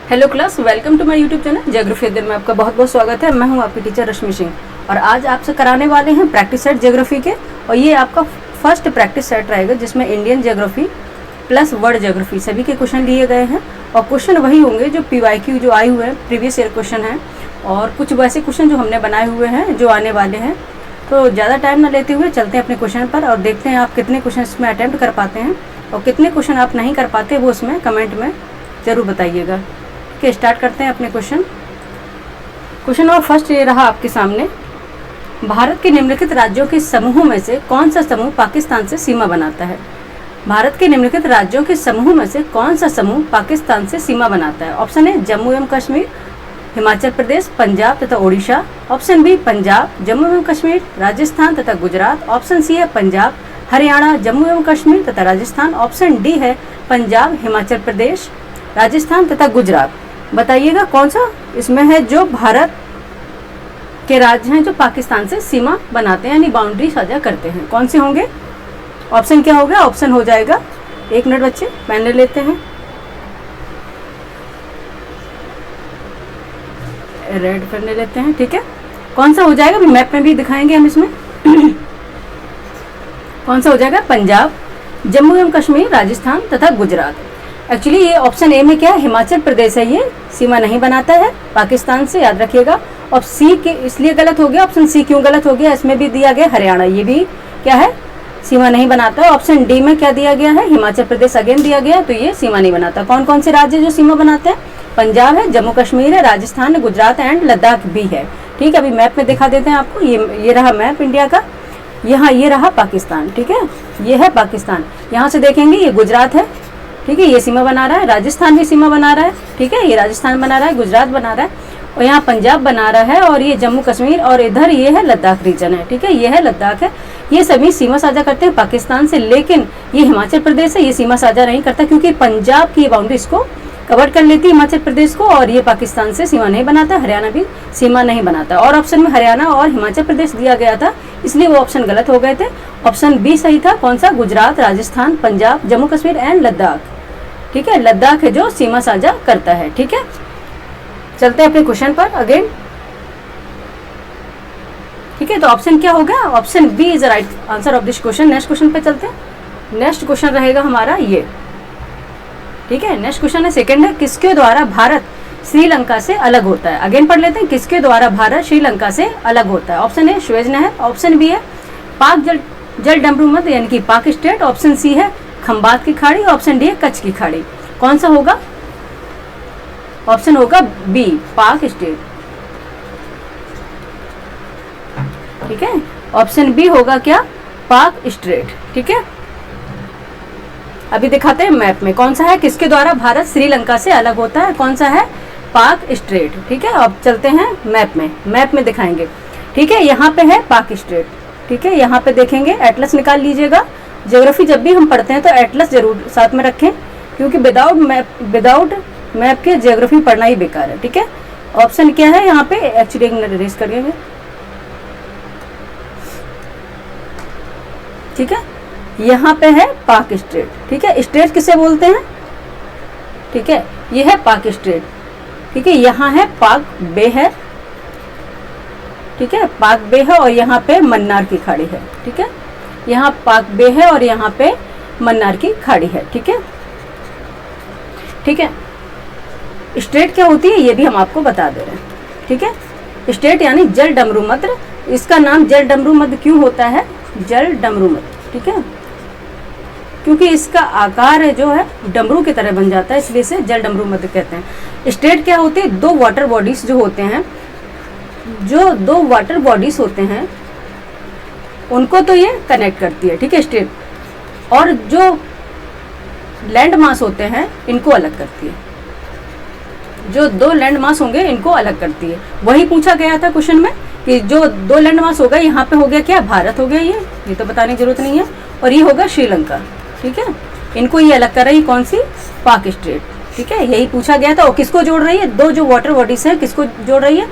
Hello class, welcome to my YouTube channel geography अध्ययन में आपका बहुत बहुत स्वागत है। मैं हूं आपकी टीचर रश्मि सिंह और आज आपसे कराने वाले हैं प्रैक्टिस सेट ज्योग्राफी के। और ये आपका फर्स्ट प्रैक्टिस सेट रहेगा जिसमें Indian geography plus world geography सभी के क्वेश्चन लिए गए हैं। और क्वेश्चन वही होंगे जो PYQ जो आए हुए हैं, प्रीवियस ईयर क्वेश्चन हैं, और कुछ वैसे क्वेश्चन जो हमने बनाए हुए हैं जो आने वाले हैं। तो ज़्यादा टाइम ना लेते हुए चलते हैं अपने क्वेश्चन पर और देखते हैं आप कितने क्वेश्चन इसमें अटैम्प्ट कर पाते हैं और कितने क्वेश्चन आप नहीं कर पाते वो उसमें कमेंट में ज़रूर बताइएगा। के स्टार्ट करते हैं अपने क्वेश्चन और फर्स्ट ये रहा आपके सामने। भारत के निम्नलिखित राज्यों के समूह में से कौन सा समूह पाकिस्तान से सीमा बनाता है? भारत के निम्नलिखित राज्यों के समूह में से कौन सा समूह पाकिस्तान से सीमा बनाता है? ऑप्शन ए जम्मू एवं कश्मीर, हिमाचल प्रदेश, पंजाब तथा ओडिशा। ऑप्शन बी पंजाब, जम्मू एवं कश्मीर, राजस्थान तथा गुजरात। ऑप्शन सी है पंजाब, हरियाणा, जम्मू एवं कश्मीर तथा राजस्थान। ऑप्शन डी है पंजाब, हिमाचल प्रदेश, राजस्थान तथा गुजरात। बताइएगा कौन सा इसमें है जो भारत के राज्य हैं जो पाकिस्तान से सीमा बनाते हैं यानी बाउंड्री साझा करते हैं। कौन से होंगे? ऑप्शन क्या होगा? ऑप्शन हो जाएगा, एक मिनट बच्चे पेन ले लेते हैं, रेड पेन ले लेते हैं, ठीक है। कौन सा हो जाएगा मैप में भी दिखाएंगे हम इसमें। कौन सा हो जाएगा? पंजाब, जम्मू एवं कश्मीर, राजस्थान तथा गुजरात। एक्चुअली ये ऑप्शन ए में क्या है, हिमाचल प्रदेश है, ये सीमा नहीं बनाता है पाकिस्तान से, याद रखिएगा। और सी के इसलिए गलत हो गया, ऑप्शन सी क्यों गलत हो गया? इसमें भी दिया गया हरियाणा, ये भी क्या है, सीमा नहीं बनाता है। ऑप्शन डी में क्या दिया गया है, हिमाचल प्रदेश अगेन दिया गया, तो ये सीमा नहीं बनाता। कौन कौन से राज्य जो सीमा बनाते हैं? पंजाब है, जम्मू कश्मीर है, राजस्थान है, गुजरात एंड लद्दाख भी है, ठीक है। अभी मैप में दिखा देते हैं आपको, ये रहा मैप इंडिया का, यहाँ ये रहा पाकिस्तान, ठीक है, ये है पाकिस्तान। यहाँ से देखेंगे ये गुजरात है, ठीक है, ये सीमा बना रहा है, राजस्थान भी सीमा बना रहा है, ठीक है, ये राजस्थान बना रहा है, गुजरात बना रहा है, और यहाँ पंजाब बना रहा है, और ये जम्मू कश्मीर, और इधर ये है लद्दाख रीजन है, ठीक है, ये है लद्दाख है। ये सभी सीमा साझा करते हैं पाकिस्तान से, लेकिन ये हिमाचल प्रदेश है, ये सीमा साझा नहीं करता क्योंकि पंजाब की बाउंड्री इसको कवर कर लेती है हिमाचल प्रदेश को, और ये पाकिस्तान से सीमा नहीं बनाता। हरियाणा भी सीमा नहीं बनाता, और ऑप्शन में हरियाणा और हिमाचल प्रदेश दिया गया था, इसलिए वो ऑप्शन गलत हो गए थे। ऑप्शन बी सही था। कौन सा? गुजरात, राजस्थान, पंजाब, जम्मू कश्मीर एंड लद्दाख, ठीक है, लद्दाख है जो सीमा साझा करता है, ठीक है। चलते हैं अपने क्वेश्चन पर अगेन, ठीक है। तो ऑप्शन क्या होगा? Option B is the right answer of this question. Next question पे चलते हैं। नेक्स्ट क्वेश्चन रहेगा हमारा ये, ठीक है। नेक्स्ट क्वेश्चन है सेकंड है, किसके द्वारा भारत श्रीलंका से अलग होता है? अगेन पढ़ लेते हैं, किसके द्वारा भारत श्रीलंका से अलग होता है? ऑप्शन ए सुएज नहर, ऑप्शन बी है पाक जल डमरू मध्य यानी कि पाक स्टेट, ऑप्शन सी है खंबात की खाड़ी, ऑप्शन डी है कच्छ की खाड़ी। कौन सा होगा? ऑप्शन होगा बी, पाक स्टेट, ठीक है। ऑप्शन बी होगा क्या? पाक स्ट्रेट, ठीक है। अभी दिखाते हैं मैप में कौन सा है, किसके द्वारा भारत श्रीलंका से अलग होता है। कौन सा है? पाक स्ट्रेट, ठीक है। अब चलते हैं मैप में दिखाएंगे, ठीक है। यहाँ पे है पाक स्ट्रेट, ठीक है। यहाँ पे देखेंगे, एटलस निकाल लीजिएगा। ज्योग्राफी जब भी हम पढ़ते हैं तो एटलस जरूर साथ में रखें, क्योंकि विदाउट मैप के ज्योग्राफी पढ़ना ही बेकार है, ठीक है। ऑप्शन क्या है यहाँ पे? एक्चुअली एक मिनट रेस करिएगा, ठीक है। यहाँ पे है पाक स्ट्रेट, ठीक है। स्ट्रेट किसे बोलते हैं? ठीक है, ये है पाक स्ट्रेट, ठीक है। यहाँ है पाक बे है, ठीक है, पाक बे है, और यहाँ पे मन्नार की खाड़ी है, ठीक है। यहाँ पाक बे है और यहाँ पे मन्नार की खाड़ी है, ठीक है, ठीक है। स्ट्रेट क्या होती है ये भी हम आपको बता दे रहे हैं, ठीक है। स्ट्रेट यानी जल डमरू मध्य, इसका नाम जल डमरू मध्य क्यों होता है? जल डमरू मध्य, ठीक है, क्योंकि इसका आकार है जो है डमरू की तरह बन जाता है, इसलिए इसे जल डमरू मध्य कहते हैं। स्ट्रेट क्या होती है? दो वाटर बॉडीज जो होते हैं, जो दो वाटर बॉडीज होते हैं उनको तो ये कनेक्ट करती है, ठीक है, स्ट्रेट, और जो लैंड मास होते हैं इनको अलग करती है। जो दो लैंड मास होंगे इनको अलग करती है। वही पूछा गया था क्वेश्चन में कि जो दो लैंड मास होगा, यहाँ पे हो गया क्या? भारत हो गया, ये तो बताने की जरूरत नहीं है, और ये होगा श्रीलंका, ठीक है। इनको ये अलग कर रही है, कौन सी? पाक स्ट्रेट, ठीक है, यही पूछा गया था। और किसको जोड़ रही है? दो जो वाटर बॉडीज है किसको जोड़ रही है?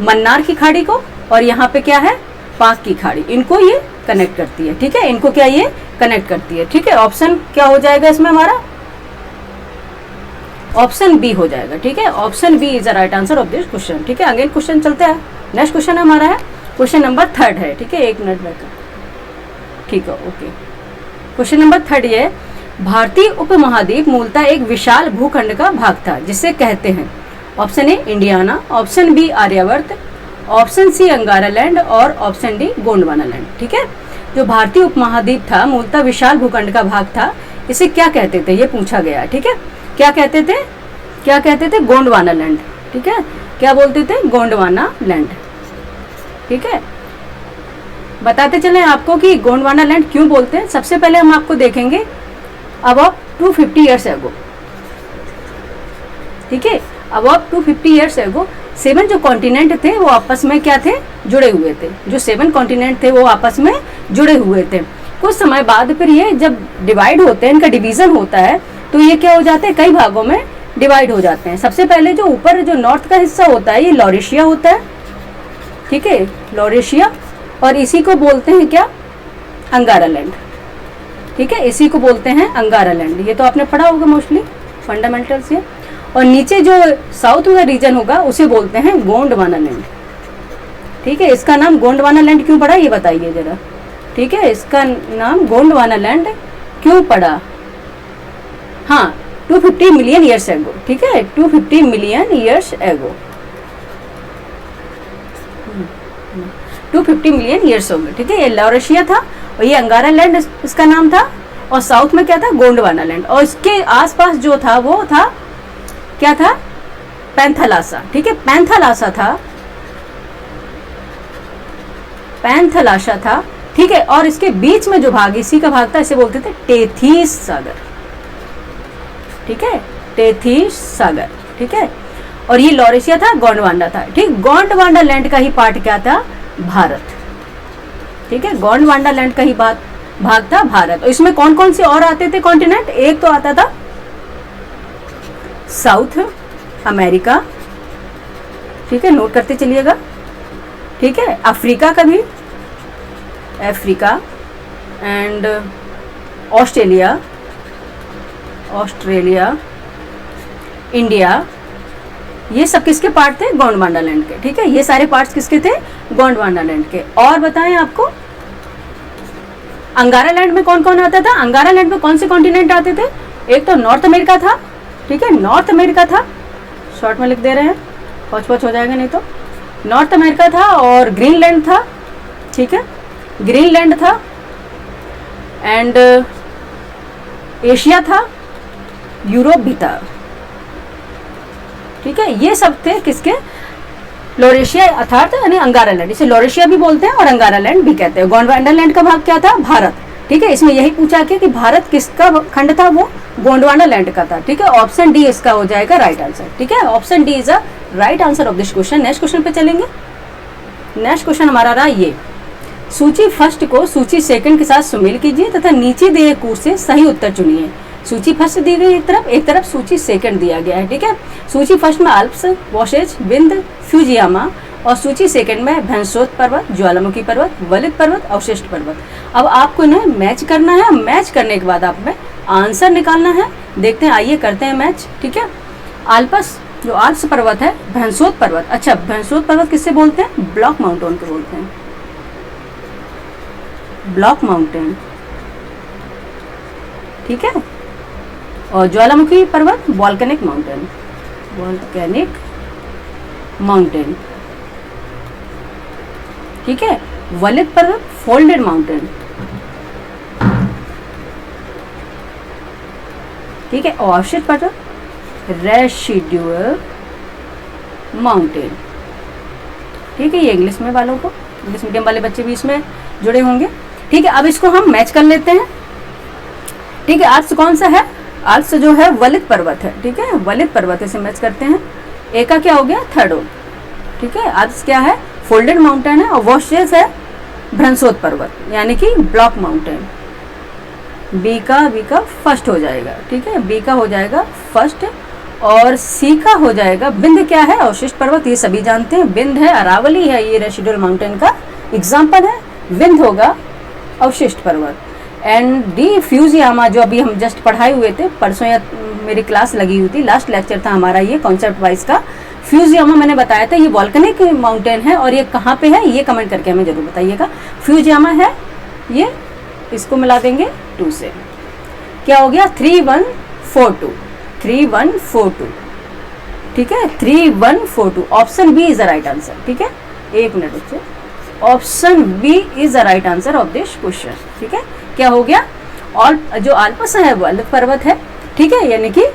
मन्नार की खाड़ी को, और यहाँ पे क्या है? पाक की खाड़ी, इनको ये कनेक्ट करती है, ठीक है। इनको क्या ये कनेक्ट करती है, ठीक है। ऑप्शन क्या हो जाएगा इसमें हमारा? ऑप्शन बी हो जाएगा, ठीक है, option B is the right answer of this question. ठीक है, अगेन क्वेश्चन चलते हैं, नेक्स्ट क्वेश्चन हमारा है क्वेश्चन नंबर 3 है, ठीक है, 1 मिनट बैठो, ठीक है, ओके। क्वेश्चन नंबर 3 ये, भारतीय उपमहाद्वीप मूलतः एक विशाल भूखंड का भाग था जिसे कहते हैं, option A Indiana, option B Aryavarta, option C Angaraland और ऑप्शन डी गोंडवाना लैंड। ठीक है, जो भारतीय उपमहाद्वीप था मूलतः विशाल भूखंड का भाग था, इसे क्या कहते थे, ये पूछा गया। ठीक है, क्या कहते थे, क्या कहते थे, गोंडवाना लैंड। ठीक है, क्या बोलते थे, गोंडवाना लैंड। ठीक है, बताते चले आपको कि गोंडवाना लैंड क्यों बोलते हैं। सबसे पहले हम आपको देखेंगे अबाउट 250 ईयर्स एगो। ठीक है, अबाउट 250 ईयर्स एगो 7 जो कॉन्टिनेंट थे वो आपस में क्या थे, जुड़े हुए थे। जो 7 कॉन्टिनेंट थे वो आपस में जुड़े हुए थे। कुछ समय बाद फिर ये जब डिवाइड होते हैं, इनका डिवीजन होता है, तो ये क्या हो जाते हैं, कई भागों में डिवाइड हो जाते हैं। सबसे पहले जो ऊपर जो नॉर्थ का हिस्सा होता है ये लॉरेशिया होता है। ठीक है, लॉरेशिया, और इसी को बोलते हैं क्या, अंगारालैंड। ठीक है, इसी को बोलते हैं अंगारालैंड। ये तो आपने पढ़ा होगा मोस्टली फंडामेंटल से। और नीचे जो साउथ का रीजन होगा उसे बोलते हैं गोंडवाना लैंड। ठीक है, इसका नाम गोंडवाना लैंड क्यों पड़ा ये बताइए जरा। ठीक है, इसका नाम गोंडवाना लैंड क्यों पड़ा, हाँ, 250 मिलियन ईयर्स एगो। ठीक है, 250 million years ago, 250 million years हो गए। ठीक है, ये लॉरेशिया था और ये अंगारा लैंड इसका नाम था, और साउथ में क्या था, गोंडवाना लैंड, और इसके आसपास जो था वो था क्या था, पैंथालासा। ठीक है, पैंथालासा था, पैंथालासा था। ठीक है, और इसके बीच में जो भाग, इसी का भाग था, इसे बोलते थे टेथीस सागर। ठीक है, टेथीस सागर। ठीक है, और ये लॉरेशिया था, गोंडवाना था। ठीक, गोंडवाना लैंड का ही पार्ट क्या था, भारत। ठीक है, गोंडवाना लैंड का ही भाग था भारत। और इसमें कौन कौन से और आते थे कॉन्टिनेंट, एक तो आता था साउथ अमेरिका। ठीक है, नोट करते चलिएगा। ठीक है, अफ्रीका का भी, Africa, and Australia, Australia, India, ये सब किसके पार्ट थे, गोंडवाना लैंड के। ठीक है, ये सारे पार्ट्स किसके थे, गोंडवाना लैंड के। और बताएं आपको अंगारा लैंड में कौन कौन आता था, अंगारा लैंड में कौन से कॉन्टिनेंट आते थे, एक तो नॉर्थ अमेरिका था। ठीक है, नॉर्थ अमेरिका था, शॉर्ट में लिख दे रहे हैं, पहुँच हो जाएगा नहीं तो, नॉर्थ अमेरिका था, और ग्रीनलैंड था। ठीक है, ग्रीनलैंड था, एंड एशिया था, यूरोप भी था। ठीक है, ये सब थे किसके, लॉरेशिया अर्थात यानी अंगारा लैंड, इसे लॉरेशिया भी बोलते हैं और अंगारा लैंड भी कहते हैं। गोंडवाना लैंड का भाग क्या था, भारत। ठीक है, इसमें यही पूछा गया कि भारत किसका खंड था, वो गोंडवाना लैंड का था। ठीक है, ऑप्शन डी इसका हो जाएगा राइट आंसर। ठीक है, option D is a right answer of this question. Next question पे चलेंगे। नेक्स्ट क्वेश्चन हमारा रहा ये, सूची फर्स्ट को सूची सेकंड के साथ सुमेल कीजिए तथा नीचे दिए कोर्स से सही उत्तर चुनिए। सूची फर्स्ट दी गई एक तरफ सूची सेकंड दिया गया है। ठीक है, सूची फर्स्ट में अल्प्स, वोशेज, विंध्य, फ्यूजियामा, और सूची सेकंड में भैंसोद पर्वत, ज्वालामुखी पर्वत, वलित पर्वत, अवशिष्ट पर्वत। अब आपको इन्हें मैच करना है, मैच करने के बाद आप में आंसर निकालना है। देखते हैं, आइए करते हैं मैच। ठीक है, आल्पस जो आल्प्स पर्वत है, भैंसोद पर्वत, अच्छा भैंसोद पर्वत किससे बोलते हैं, ब्लॉक माउंटेन को बोलते हैं, ब्लॉक माउंटेन। ठीक है, और ज्वालामुखी पर्वत वॉल्केनिक माउंटेन, वॉल्केनिक माउंटेन। ठीक है, वलित पर्वत फोल्डेड माउंटेन। ठीक है, और अवशिष्ट पर्वत रेसिडुअल माउंटेन। ठीक है, ये इंग्लिश में वालों को, इंग्लिश मीडियम वाले बच्चे भी इसमें जुड़े होंगे। ठीक है, अब इसको हम मैच कर लेते हैं। ठीक है, आल्प्स कौन सा है, आल्प्स जो है वलित पर्वत है। ठीक है, वलित पर्वत से मैच करते हैं। ए का क्या हो गया, थर्ड। ठीक है, आल्प्स क्या है, फोल्डेड माउंटेन है, और वोशेज है भैंसोद पर्वत यानी कि ब्लॉक माउंटेन। बी का फर्स्ट हो जाएगा। ठीक है, बी का हो जाएगा फर्स्ट, और सी का हो जाएगा विंध्य। क्या है, अवशिष्ट पर्वत, ये सभी जानते हैं, विंध्य है, अरावली है, ये रेसिडुअल माउंटेन का एग्जाम्पल है। विंध्य होगा अवशिष्ट पर्वत। एंड डी फ्यूजियामा, जो अभी हम जस्ट पढ़ाए हुए थे परसों या मेरी क्लास लगी हुई थी, लास्ट लेक्चर था हमारा ये कॉन्सेप्ट वाइज का। फ्यूजियामा मैंने बताया था ये वॉल्केनिक माउंटेन है, और ये कहाँ पे है ये कमेंट करके हमें जरूर बताइएगा। फ्यूजियामा है ये, इसको मिला देंगे 2 से, क्या हो गया 3142, 3142, ठीक है 3142। Option B is the right answer, ठीक है। एक मिनट रुकिए, option B is the right answer of this question, ठीक है। क्या हो गया, और जो आल्प्स है वो अलग पर्वत है, ठीक है, यानी कि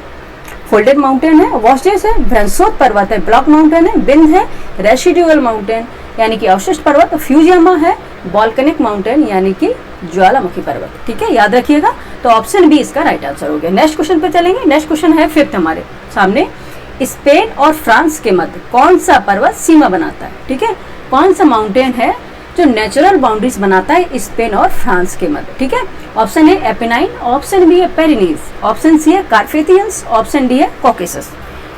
फोल्डेड माउंटेन है। वॉस्जेस है ब्रेंसोथ पर्वत है, ब्लॉक माउंटेन है। बिंद है रेसिडुअल माउंटेन यानी कि अवशिष्ट पर्वत। फ्यूजियामा है वॉल्केनिक माउंटेन यानी कि ज्वालामुखी पर्वत, ठीक है, याद रखिएगा। तो ऑप्शन बी इसका राइट आंसर हो गया। नेक्स्ट क्वेश्चन पे चलेंगे। नेक्स्ट क्वेश्चन है 5th हमारे सामने। स्पेन और फ्रांस के मध्य कौन सा पर्वत सीमा बनाता है, ठीक है, कौन सा माउंटेन है जो नेचुरल बाउंड्रीज बनाता है स्पेन और फ्रांस के मध्य, ठीक है। Option A Apennines, option B है पेरिनीज, ऑप्शन सी है कार्पेथियंस, ऑप्शन डी है कॉकेसस।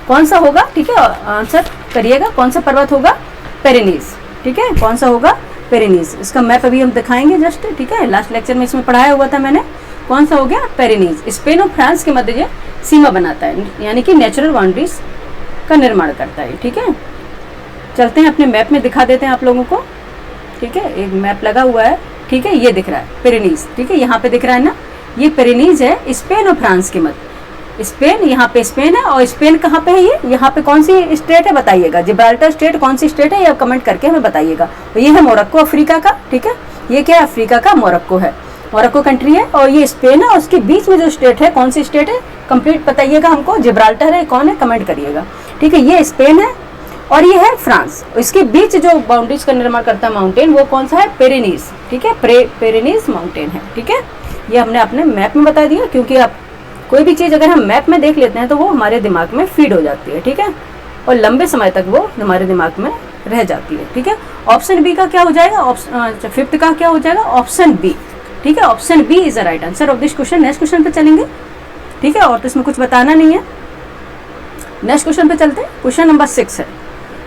कौन सा होगा, ठीक है, आंसर करिएगा। कौन सा पर्वत होगा, पेरिनीज, ठीक है, कौन सा होगा, पेरिनीज। इसका मैप अभी हम दिखाएंगे जस्ट, ठीक है, लास्ट लेक्चर में इसमें पढ़ाया हुआ था मैंने। कौन सा हो गया, पेरिनीज। स्पेन और फ्रांस के मध्य ये सीमा बनाता है, यानी कि नेचुरल बाउंड्रीज का निर्माण करता है, ठीक है। चलते हैं अपने मैप में दिखा देते हैं आप लोगों को, ठीक है। एक मैप लगा हुआ है, ठीक है, ये दिख रहा है पेरिनीज, ठीक है, यहाँ पे दिख रहा है ना, ये पेरिनीज है स्पेन और फ्रांस के मध्य। स्पेन, यहाँ पे स्पेन है, और स्पेन कहाँ पे है ये, यहाँ पे कौन सी स्टेट है बताइएगा। जिब्राल्टर स्टेट कौन सी स्टेट है ये कमेंट करके हमें बताइएगा। और ये है मोरक्को अफ्रीका का, ठीक है, ये क्या है अफ्रीका का मोरक्को है, मोरक्को कंट्री है। और ये स्पेन है, और उसके बीच में जो स्टेट है कौन सी स्टेट है कंप्लीट बताइएगा हमको। जिब्राल्टर है कौन है कमेंट करिएगा, ठीक है। ये स्पेन है और ये है फ्रांस। इसके बीच जो बाउंड्रीज का निर्माण करता है माउंटेन वो कौन सा है, पेरिनीज, ठीक है, पेरिनीज माउंटेन है, ठीक है। ये हमने अपने मैप में बता दिया, क्योंकि आप कोई भी चीज़ अगर हम मैप में देख लेते हैं तो वो हमारे दिमाग में फीड हो जाती है, ठीक है, और लंबे समय तक वो हमारे दिमाग में रह जाती है, ठीक है। ऑप्शन बी का क्या हो जाएगा, ऑप्शन 5th का क्या हो जाएगा, ऑप्शन बी, ठीक है, option B is the right answer of this question. Next question पे चलेंगे, ठीक है, और तो इसमें कुछ बताना नहीं है। नेक्स्ट क्वेश्चन पे चलते हैं। क्वेश्चन नंबर 6 है।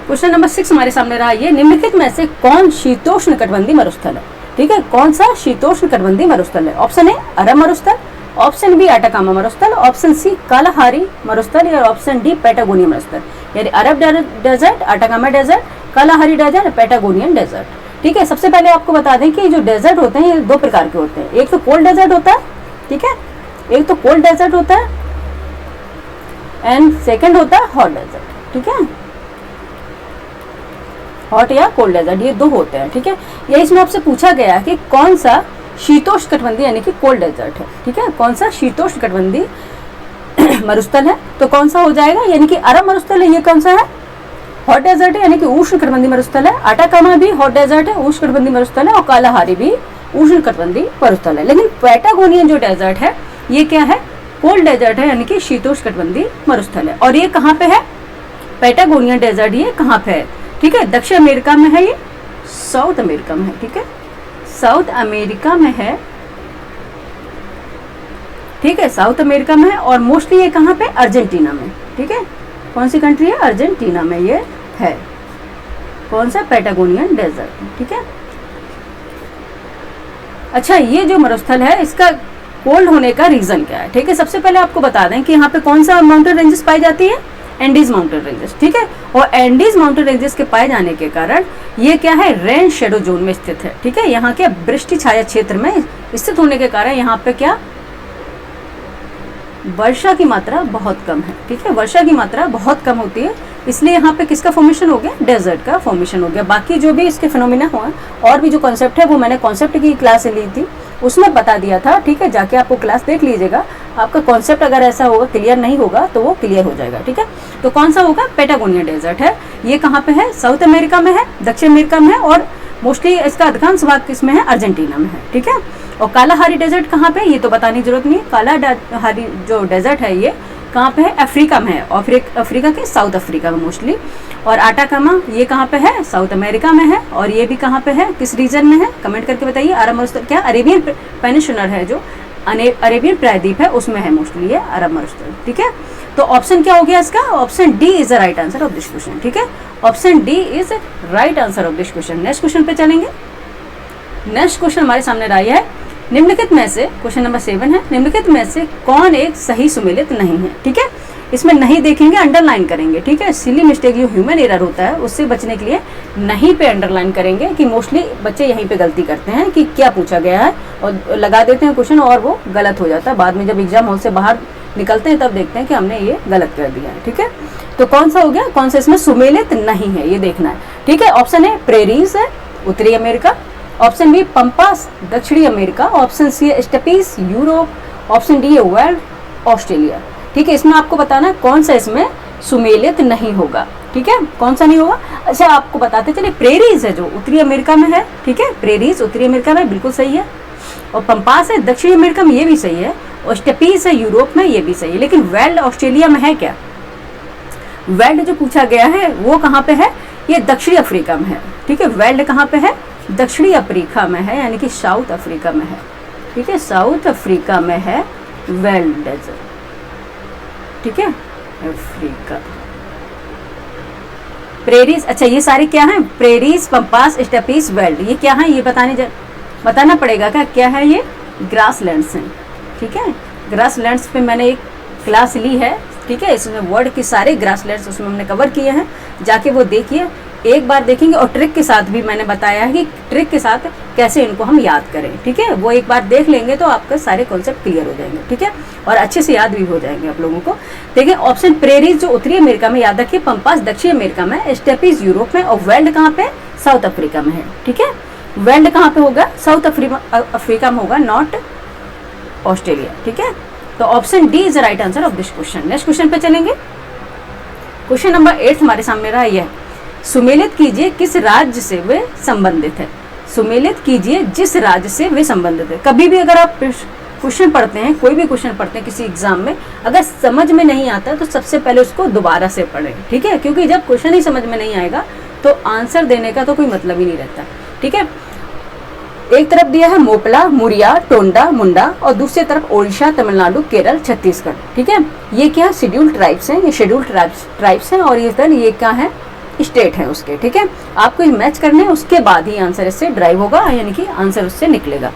क्वेश्चन नंबर 6 हमारे सामने रहा, ये निम्नलिखित में से कौन शीतोष्ण कटिबंधीय मरुस्थल है, ठीक है, कौन सा शीतोष्ण कटिबंधीय मरुस्थल है। ऑप्शन ए अरब मरुस्थल, ऑप्शन बी अटाकामा मरुस्थल, ऑप्शन सी कालाहारी मरुस्थल, या ऑप्शन डी पैटागोनिया मरुस्थल। यानी Arab desert, Atacama desert, Kalahari desert, Patagonian desert, ठीक है। सबसे पहले आपको बता दें कि जो डेजर्ट होते हैं ये 2 प्रकार के होते हैं। एक तो कोल्ड डेजर्ट होता है, ठीक है, एक तो कोल्ड डेजर्ट होता है, एंड सेकंड होता है हॉट डेजर्ट, ठीक है, हॉट या कोल्ड डेजर्ट, ये 2 होते हैं, ठीक है। ये इसमें आपसे पूछा गया है कि कौन सा शीतोष्ण कटिबंधीय यानी कि कोल्ड डेजर्ट है, ठीक है, कौन सा शीतोष्ण कटिबंधीय मरुस्थल है। तो कौन सा हो जाएगा, यानी कि अरब मरुस्थल है, ये कौन सा है, हॉट डेजर्ट है, यानी कि उष्ण कटिबंधीय मरुस्थल है। अटाकामा भी हॉट डेजर्ट है, उष्ण कटिबंधीय मरुस्थल है, और कालाहारी भी उष्ण कटिबंधीय मरुस्थल है। लेकिन पैटागोनियन जो डेजर्ट है ये क्या है, कोल्ड डेजर्ट है, यानी कि शीतोष्ण कटिबंधीय मरुस्थल है। और ये कहाँ पे है, पैटागोनियन डेजर्ट ये कहाँ पे है, ठीक है, दक्षिण अमेरिका में है, ये साउथ अमेरिका में है, ठीक है, साउथ अमेरिका में है, ठीक है, साउथ अमेरिका में है। और मोस्टली ये कहाँ पे, अर्जेंटीना में, ठीक है, कौन सी कंट्री है, अर्जेंटीना में ये है, कौन सा, पैटागोनियन डेजर्ट, ठीक है। अच्छा, ये जो मरुस्थल है इसका कोल्ड होने का रीजन क्या है, ठीक है। सबसे पहले आपको बता दें कि यहाँ पे कौन सा माउंटेन रेंजेस पाई जाती है, एंडीज माउंटेन रेंजेस, ठीक है। और एंडीज माउंटेन रेंजेस के पाए जाने के कारण ये क्या है, रेन शेडो जोन में स्थित है, ठीक है। यहाँ के वृष्टि छाया क्षेत्र में स्थित होने के कारण यहाँ पे क्या, वर्षा की मात्रा बहुत कम है, ठीक है, वर्षा की मात्रा बहुत कम होती है, इसलिए यहाँ पे किसका फॉर्मेशन हो गया, डेजर्ट का फॉर्मेशन हो गया। बाकी जो भी इसके फिनोमिना हुआ और भी जो कॉन्सेप्ट है वो मैंने कॉन्सेप्ट की क्लास ली थी, उसमें बता दिया था, ठीक है, जाके आपको क्लास देख लीजिएगा। आपका कॉन्सेप्ट अगर ऐसा होगा क्लियर नहीं होगा तो वो क्लियर हो जाएगा, ठीक है। तो कौन सा होगा, पैटागोनिया डेजर्ट है, ये कहाँ पे है, साउथ अमेरिका में है, दक्षिण अमेरिका में है, और मोस्टली इसका अधिकांश भाग किसमें है, अर्जेंटीना में है, ठीक है। और कालाहारी डेजर्ट कहाँ पे, ये तो बताने की जरूरत नहीं है। कालाहारी जो डेजर्ट है ये कहाँ पे है, अफ्रीका में है, अफ्रीका के साउथ अफ्रीका में मोस्टली। और अटाकामा ये कहाँ पे है, साउथ अमेरिका में है। और ये भी कहाँ पे है, किस रीजन में है, कमेंट करके बताइए। अरब मरुस्थल क्या, अरेबियन पेनिनसुला है, जो अरेबियन प्रायद्वीप है उसमें है मोस्टली ये अरब मरुस्थल, ठीक है। तो ऑप्शन क्या हो गया इसका, option D is the right answer of this question, ठीक है, option D is right answer of this question. Next question पे चलेंगे। नेक्स्ट क्वेश्चन हमारे सामने रहा है निम्नलिखित में से, क्वेश्चन नंबर 7 है, निम्नलिखित में से कौन एक सही सुमेलित नहीं है। ठीक है, इसमें नहीं देखेंगे, अंडरलाइन करेंगे। ठीक है, सिली मिस्टेक जो ह्यूमन एरर होता है उससे बचने के लिए नहीं पे अंडरलाइन करेंगे कि मोस्टली बच्चे यहीं पे गलती करते हैं कि क्या पूछा गया है और लगा देते हैं क्वेश्चन और वो गलत हो जाता है। बाद में जब एग्जाम हॉल से बाहर निकलते हैं तब देखते हैं कि हमने ये गलत कर दिया है। ठीक है, तो कौन सा हो गया, कौन सा इसमें सुमेलित नहीं है, ये देखना है। ठीक है, ऑप्शन ए प्रेरीज है, उत्तरी अमेरिका। ऑप्शन बी पंपास, दक्षिणी अमेरिका। ऑप्शन सी है स्टेपीज, यूरोप। ऑप्शन डी है वर्ल्ड, ऑस्ट्रेलिया। ठीक है, इसमें आपको बताना है कौन सा इसमें सुमेलित नहीं होगा। ठीक है, कौन सा नहीं होगा। अच्छा, आपको बताते चलिए, प्रेरीज है जो उत्तरी अमेरिका में है। ठीक है, प्रेरीज उत्तरी अमेरिका में बिल्कुल सही है। और पंपास है दक्षिणी अमेरिका में, ये भी सही है। और स्टेपीज है यूरोप में, ये भी सही है। लेकिन वेल्ड ऑस्ट्रेलिया में है क्या, वेल्ड जो पूछा गया है वो कहाँ पे है, ये दक्षिणी अफ्रीका में है। ठीक है, वेल्ड कहाँ पे है, दक्षिणी अफ्रीका में है, यानी कि साउथ अफ्रीका में है। ठीक है, साउथ अफ्रीका में है वेल्ड डेजर्ट। ठीक है, अफ्रीका, प्रेरीज। अच्छा, ये सारे क्या हैं, प्रेरीज, पंपास, स्टेपीज, वेल्ड, ये क्या है, ये बताना पड़ेगा क्या है ये ग्रासलैंड्स हैं। ठीक है, ग्रासलैंड्स पे मैंने एक क्लास ली है। ठीक है, इसमें वर्ड के सारे ग्रासलैंड्स उसमें हमने कवर किए हैं, जाके वो देखिए, एक बार देखेंगे। और ट्रिक के साथ भी मैंने बताया है कि ट्रिक के साथ कैसे इनको हम याद करें। ठीक है, वो एक बार देख लेंगे तो आपके सारे कॉन्सेप्ट क्लियर हो जाएंगे। ठीक है, और अच्छे से याद भी हो जाएंगे आप लोगों को। देखिए, ऑप्शन प्रेरीज जो उत्तरी अमेरिका में, याद रखिए, पंपास दक्षिण अमेरिका में, स्टेपीज यूरोप में, और वेल्ड कहाँ पे, साउथ अफ्रीका में है। ठीक है, वेल्ड कहाँ पे होगा, साउथ अफ्रीका में होगा, नॉट ऑस्ट्रेलिया। ठीक है, तो option D is the right answer of this question. Next question पे चलेंगे। क्वेश्चन नंबर 8 हमारे सामने रहा, यह सुमेलित कीजिए किस राज्य से वे संबंधित है। सुमेलित कीजिए जिस राज्य से वे संबंधित है। कभी भी अगर आप क्वेश्चन पढ़ते हैं, कोई भी क्वेश्चन पढ़ते हैं किसी एग्जाम में, अगर समझ में नहीं आता तो सबसे पहले उसको दोबारा से पढ़ें। ठीक है, क्योंकि जब क्वेश्चन ही समझ में नहीं आएगा तो आंसर देने का तो कोई मतलब ही नहीं रहता। ठीक है, एक तरफ दिया है मोपला, मुरिया, टोंडा, मुंडा, और दूसरी तरफ ओडिशा, तमिलनाडु, केरल, छत्तीसगढ़। ठीक है, ये क्या शेड्यूल्ड ट्राइब्स हैं, ये शेड्यूल्ड ट्राइब्स हैं, और ये क्या है, स्टेट है उसके। ठीक है, आपको ये मैच करने हैं, उसके बाद ही आंसर इससे ड्राइव होगा, यानी कि आंसर उससे निकलेगा।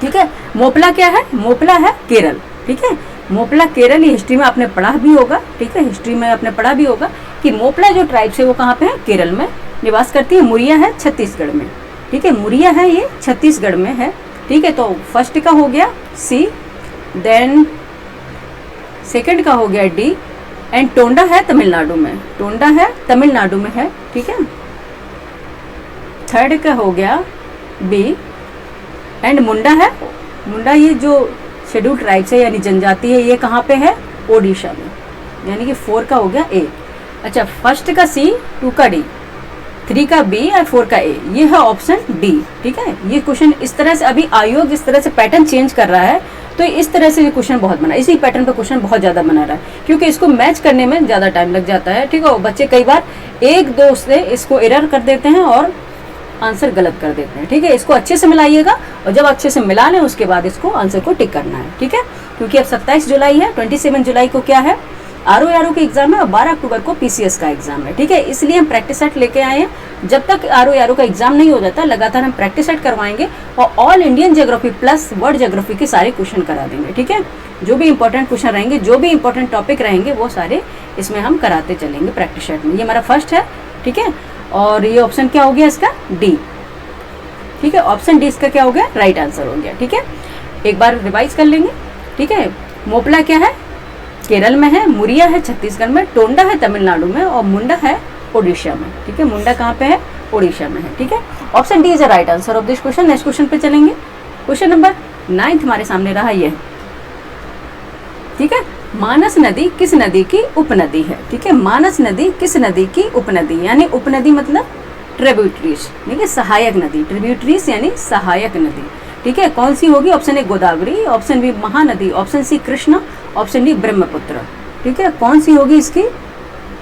ठीक है, मोपला क्या है, मोपला है केरल। ठीक है, मोपला केरल, ये हिस्ट्री में आपने पढ़ा भी होगा। ठीक है, हिस्ट्री में आपने पढ़ा भी होगा कि मोपला जो ट्राइब्स है वो कहाँ पे है, केरल में निवास करती है। मुरिया है छत्तीसगढ़ में। ठीक है, मुरिया है ये छत्तीसगढ़ में है। ठीक है, तो फर्स्ट का हो गया सी, देन सेकंड का हो गया डी, एंड टोंडा है तमिलनाडु में, टोंडा है तमिलनाडु में है। ठीक है, थर्ड का हो गया बी, एंड मुंडा है, मुंडा ये जो शेड्यूल्ड ट्राइब्स है यानी जनजाति है, ये कहाँ पे है, ओडिशा में, यानी कि 4 का हो गया ए। अच्छा, फर्स्ट का सी, 2 का डी, 3 का बी और 4 का ए, ये है ऑप्शन डी। ठीक है, ये क्वेश्चन इस तरह से, अभी आयोग जिस तरह से पैटर्न चेंज कर रहा है तो इस तरह से ये क्वेश्चन बहुत बना, इसी पैटर्न पे क्वेश्चन बहुत ज़्यादा बना रहा है, क्योंकि इसको मैच करने में ज़्यादा टाइम लग जाता है। ठीक है, बच्चे कई बार एक दो से इसको एरर कर देते हैं और आंसर गलत कर देते हैं। ठीक है, इसको अच्छे से मिलाइएगा, और जब अच्छे से मिला लें उसके बाद इसको आंसर को टिक करना है। ठीक है, क्योंकि अब 27 जुलाई है, 27 जुलाई को क्या है, आरओ का एग्जाम है, और 12 अक्टूबर को पीसीएस का एग्जाम है। ठीक है, इसलिए हम प्रैक्टिस सेट लेके आए हैं। जब तक आरओ का एग्जाम नहीं हो जाता, लगातार हम प्रैक्टिस सेट करवाएंगे और all Indian geography plus world geography के सारे क्वेश्चन करा देंगे। ठीक है, जो भी इंपॉर्टेंट क्वेश्चन रहेंगे, जो भी इंपॉर्टेंट टॉपिक रहेंगे, वो सारे इसमें हम कराते चलेंगे प्रैक्टिस सेट में। ये हमारा फर्स्ट है। ठीक है, और ये ऑप्शन क्या हो गया इसका, डी। ठीक है, ऑप्शन डी इसका क्या हो गया, राइट आंसर हो गया। ठीक है, एक बार रिवाइज कर लेंगे। ठीक है, मोपला क्या है, केरल में है, मुरिया है छत्तीसगढ़ में, टोंडा है तमिलनाडु में, और मुंडा है ओडिशा में। ठीक है, मुंडा कहाँ पे है, ओडिशा में है। ठीक है, option D is the right answer of this question. Next question पे चलेंगे। क्वेश्चन नंबर 9 हमारे सामने रहा ये। ठीक है, मानस नदी किस नदी की उपनदी है। ठीक है, मानस नदी किस नदी की उपनदी, यानी उपनदी मतलब ट्रिब्यूटरीज, ठीक है, सहायक नदी, ट्रिब्यूटरीज यानी सहायक नदी। ठीक है, कौन सी होगी, option A Godavari, option B Mahanadi, option C Krishna, option D Brahmaputra. ठीक है, कौन सी होगी इसकी,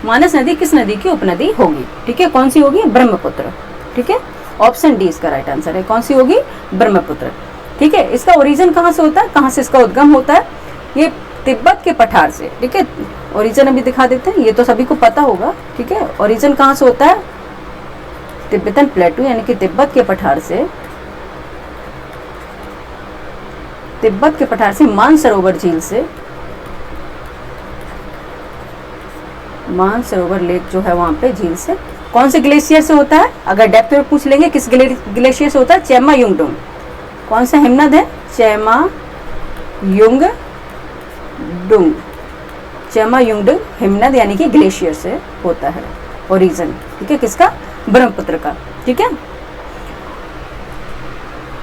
मानस नदी किस नदी की उपनदी होगी। ठीक है, कौन सी होगी, ब्रह्मपुत्र। ठीक है, ऑप्शन डी इसका राइट आंसर है, कौन सी होगी, ब्रह्मपुत्र। ठीक है, इसका ओरिजिन कहाँ से होता है, कहाँ से इसका उद्गम होता है, ये तिब्बत के पठार से। ठीक है, ओरिजिन अभी दिखा देते हैं, ये तो सभी को पता होगा। ठीक है, ओरिजिन कहाँ से होता है, तिब्बतन प्लेटू यानी कि तिब्बत के पठार से तिब्बत के पठार से मानसरोवर झील से, मानसरोवर लेक जो है वहां पे झील से कौन से ग्लेशियर से होता है? अगर डेप्थ में पूछ लेंगे किस ग्लेशियर से होता है? चेमा युंगडुंग। कौन सा हिमनद है? चेमा युंगडुंग। चेमा युंगडुंग हिमनद यानी कि ग्लेशियर से होता है ओरिजिन, ठीक है, किसका? ब्रह्मपुत्र का, ठीक है।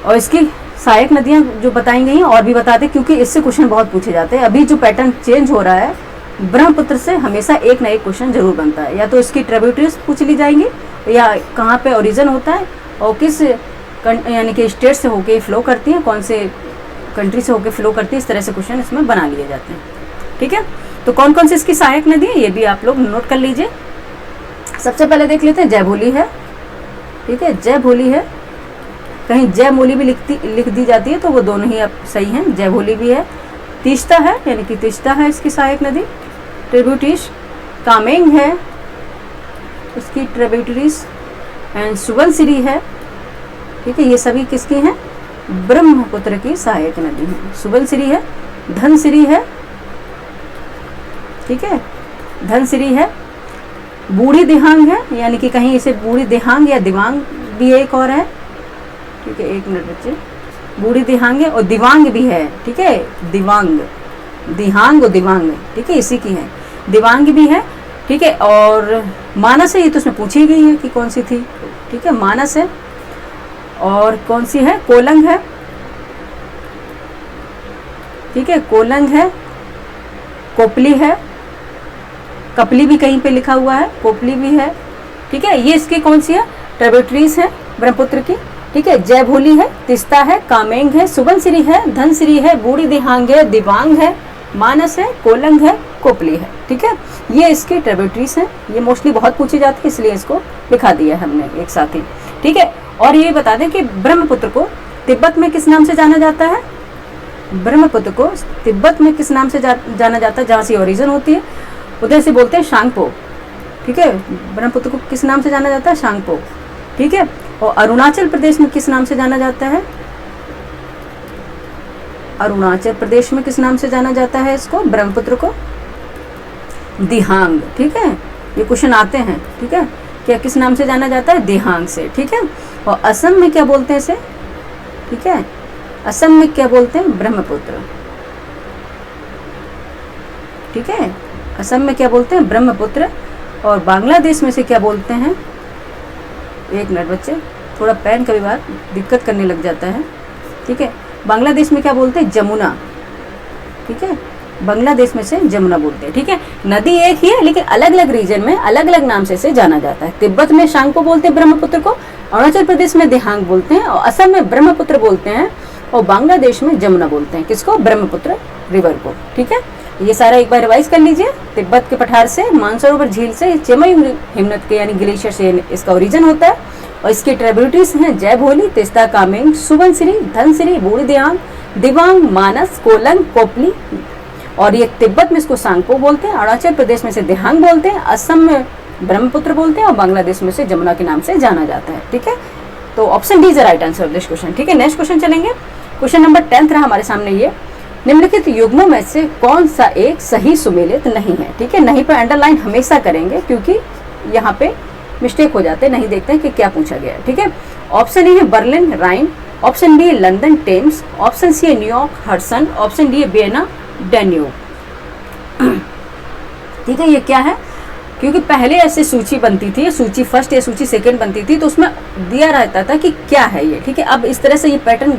और इसकी सहायक नदियां जो बताई गई हैं और भी बता दें, क्योंकि इससे क्वेश्चन बहुत पूछे जाते हैं। अभी जो पैटर्न चेंज हो रहा है, ब्रह्मपुत्र से हमेशा एक ना एक क्वेश्चन जरूर बनता है, या तो इसकी ट्रिब्यूटरीज पूछ ली जाएंगी, या कहाँ पे ओरिजिन होता है और किस यानी कि स्टेट से होके फ्लो करती है, कौन से कंट्री से होके फ्लो करती है, इस तरह से क्वेश्चन इसमें बना लिए जाते हैं, ठीक है। तो कौन कौन सी इसकी सहायक नदी है ये भी आप लोग नोट कर लीजिए। सबसे पहले देख लेते हैं, जयभोली है, ठीक है, जयभोली है। कहीं जयमोली भी लिख दी जाती है, तो वो दोनों ही अब सही हैं, जयभोली भी है। तीस्ता है, यानी कि तीस्ता है इसकी सहायक नदी, ट्रिब्यूटरीज। कामेंग है उसकी ट्रिब्यूटरीज, एंड सुबनसिरी है, ठीक है, ये सभी किसकी हैं? ब्रह्मपुत्र की सहायक नदी है। सुबनसिरी है, धनसिरी है, ठीक है, धनसिरी है। बूढ़ी दिहांग है, यानी कि कहीं इसे बूढ़ी दिहांग या दिवांग भी एक और है, ठीक है, एक मिनट बच्चे, बूढ़ी दिहांग है और दिवांग भी है, ठीक है, दिवांग, दिहांग और दिवांग, ठीक है, इसी की है, दिवांग भी है, ठीक है। और मानस है, ये तो उसमें पूछी गई है कि कौन सी थी, ठीक है, मानस है। और कौन सी है? कोलंग है, ठीक है, कोलंग है। कोपली है, कपली भी कहीं पे लिखा हुआ है, कोपली भी है, ठीक है, ये इसकी कौन सी है? ट्रिब्यूटरीज है ब्रह्मपुत्र की, ठीक है। जयभोली है, तिस्ता है, कामेंग है, सुबनसिरी है, धनसिरी है, बूढ़ी दिहांग है, दिवांग है, मानस है, कोलंग है, कोपली है, ठीक है, ये इसके ट्रिब्यूटरीज हैं। ये मोस्टली बहुत पूछी जाती है, इसलिए इसको लिखा दिया है हमने एक साथ ही, ठीक है। और ये बता दें कि ब्रह्मपुत्र को तिब्बत में किस नाम से जाना जाता है? ब्रह्मपुत्र को तिब्बत में किस नाम से जाना जाता है, जहाँ से ओरिजिन होती है? उधर से बोलते हैं शांगपो, ठीक है। ब्रह्मपुत्र को किस नाम से जाना जाता है? शांगपो, ठीक है। और अरुणाचल प्रदेश में किस नाम से जाना जाता है? अरुणाचल प्रदेश में किस नाम से जाना जाता है इसको, ब्रह्मपुत्र को? दिहांग, ठीक है, ये क्वेश्चन आते हैं, ठीक है, क्या किस नाम से जाना जाता है? दिहांग से, ठीक है। और असम में क्या बोलते हैं इसे, ठीक है, असम में क्या बोलते हैं? ब्रह्मपुत्र, ठीक है, असम में क्या बोलते हैं? ब्रह्मपुत्र। और बांग्लादेश में से क्या बोलते हैं? एक मिनट बच्चे, थोड़ा पेन कभी बार दिक्कत करने लग जाता है, ठीक है। बांग्लादेश में क्या बोलते हैं? जमुना, ठीक है, बांग्लादेश में से जमुना बोलते हैं, ठीक है। नदी एक ही है, लेकिन अलग अलग रीजन में अलग अलग नाम से इसे जाना जाता है। तिब्बत में शांगपो बोलते हैं ब्रह्मपुत्र को, अरुणाचल प्रदेश में दिहांग बोलते हैं, और असम में ब्रह्मपुत्र बोलते हैं, और बांग्लादेश में जमुना बोलते हैं, किसको? ब्रह्मपुत्र रिवर को, ठीक है। ये सारा एक बार रिवाइज कर लीजिए। तिब्बत के पठार से, मानसरोवर झील से, चेमायुंग हिमनद के यानी ग्लेशियर से इसका ओरिजिन होता है, और इसकी ट्रिब्यूटरीज हैं जयभोली, तिस्ता, कामेंग, सुबनसिरी, धनसिरी, बूढ़ी दिहांग, दिवांग, मानस, कोलंग, कोपली। और ये तिब्बत में इसको सांगपो बोलते हैं, अरुणाचल प्रदेश में से दिहांग बोलते हैं, असम में ब्रह्मपुत्र बोलते हैं, और बांग्लादेश में से जमुना के नाम से जाना जाता है, ठीक है। तो option D is the right answer of this question, ठीक है। नेक्स्ट क्वेश्चन चलेंगे। क्वेश्चन नंबर 10 रहा हमारे सामने ये, निम्नलिखित युग्मों में से कौन सा एक सही सुमेलित नहीं है, ठीक है। नहीं पर अंडरलाइन हमेशा करेंगे, क्योंकि यहाँ पे मिस्टेक हो जाते हैं, नहीं देखते हैं कि क्या पूछा गया है, ठीक है। ऑप्शन ए है बर्लिन राइन, ऑप्शन बी है लंदन टेम्स, ऑप्शन सी है न्यूयॉर्क हडसन, ऑप्शन डी है वियना डैन्यूब, ठीक है। ये क्या है? क्योंकि पहले ऐसे सूची बनती थी, सूची फर्स्ट या सूची सेकंड बनती थी, तो उसमें दिया रहता था कि क्या है ये, ठीक है। अब इस तरह से ये पैटर्न